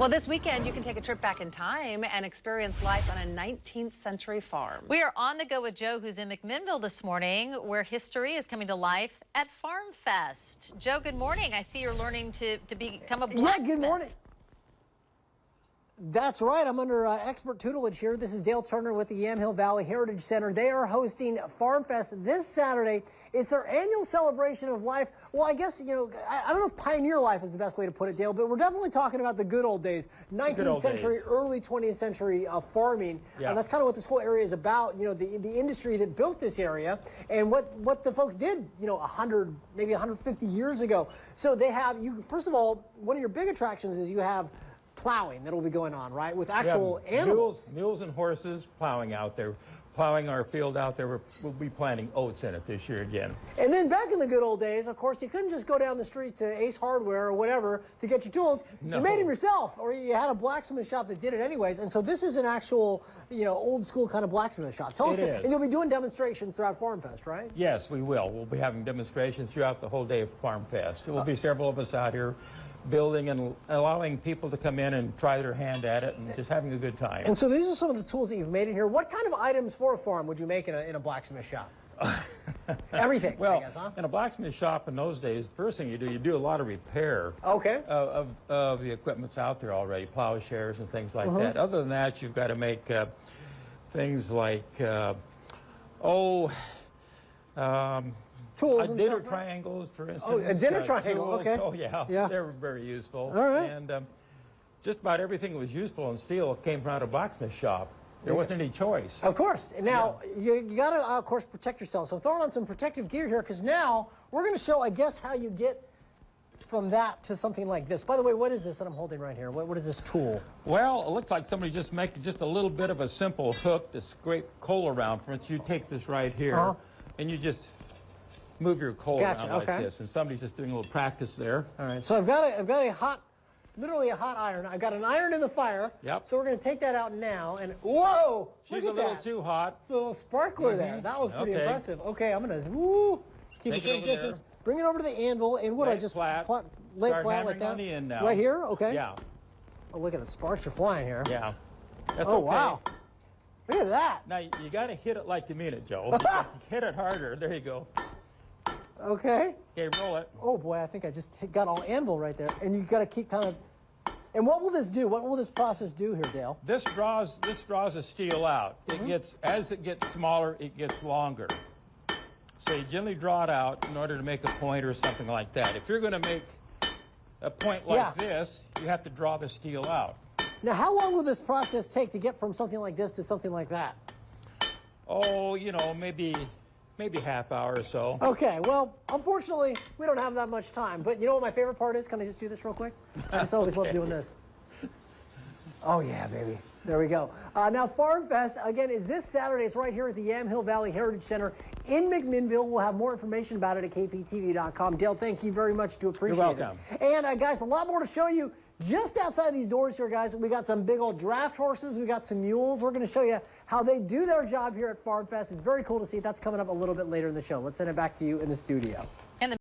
Well, this weekend, you can take a trip back in time and experience life on a 19th century farm. We are on the go with Joe, who's in McMinnville this morning, where history is coming to life at Farm Fest. Joe, good morning. I see you're learning to become a blacksmith. Yeah, good morning. That's right. I'm under expert tutelage here. This is Dale Turner with the Yamhill Valley Heritage Center. They are hosting Farm Fest this Saturday. It's their annual celebration of life. Well, I guess, you know, I don't know if pioneer life is the best way to put it, Dale, but we're definitely talking about the good old days. 19th century, early 20th century farming. Yeah. And that's kind of what this whole area is about, you know, the industry that built this area and what the folks did, you know, 100, maybe 150 years ago. So they have, first of all, one of your big attractions is you have plowing that'll be going on, right, with actual animals. Mules and horses plowing out there, plowing our field out there. We'll be planting oats in it this year again. And then back in the good old days, of course, you couldn't just go down the street to Ace Hardware or whatever to get your tools. No. You made them yourself, or you had a blacksmith shop that did it anyways. And so this is an actual, you know, old school kind of blacksmith shop. Tell us, and you'll be doing demonstrations throughout Farm Fest, right? Yes, we will. We'll be having demonstrations throughout the whole day of Farm Fest. There will be several of us out here building and allowing people to come in and try their hand at it and just having a good time. And so these are some of the tools that you've made in here. What kind of items for a farm would you make in a blacksmith shop? Everything, well, I guess, huh? In a blacksmith shop in those days, the first thing you do a lot of repair of the equipment's out there already, plowshares and things like that. Other than that, you've got to make things like, tools dinner triangles, for instance. Oh, a dinner triangle, tools. okay. Oh, yeah, they were very useful. All right. And just about everything that was useful in steel came from out of a blacksmith shop. There wasn't any choice. Of course. And now, you got to, of course, protect yourself. So I'm throwing on some protective gear here, because now we're going to show, I guess, how you get from that to something like this. By the way, what is this that I'm holding right here? What is this tool? Well, it looks like somebody just making just a little bit of a simple hook to scrape coal around. For instance, you take this right here, and you just move your coal around like this, and somebody's just doing a little practice there. All right, so I've got a hot, literally a hot iron. I've got an iron in the fire. Yep. So we're going to take that out now, and whoa! She's a little too hot. It's a little sparkler there. That was pretty impressive. Okay, I'm going to keep a safe distance. Bring it over to the anvil, and what I just lay it flat like that. On the end now. Right here. Okay. Yeah. Oh, look at the sparks are flying here. Yeah. That's okay. Wow. Look at that. Now you got to hit it like you mean it, Joe. Hit it harder. There you go. Okay. Okay, roll it. Oh boy, I think I just got all anvil right there. And you got to keep kind of. And what will this do? What will this process do here, Dale? This draws the steel out. It gets, as it gets smaller, it gets longer. So you gently draw it out in order to make a point or something like that. If you're going to make a point like this, you have to draw the steel out. Now, how long will this process take to get from something like this to something like that? Oh, you know, maybe half hour or so. Okay, well, unfortunately, we don't have that much time. But you know what my favorite part is? Can I just do this real quick? I just always love doing this. Oh, yeah, baby. There we go. Now, Farm Fest, again, is this Saturday. It's right here at the Yamhill Valley Heritage Center in McMinnville. We'll have more information about it at KPTV.com. Dale, thank you very much. Do appreciate it. You're welcome. And, guys, a lot more to show you. Just outside these doors here, guys, we got some big old draft horses. We got some mules. We're going to show you how they do their job here at Farm Fest. It's very cool to see. That's coming up a little bit later in the show. Let's send it back to you in the studio.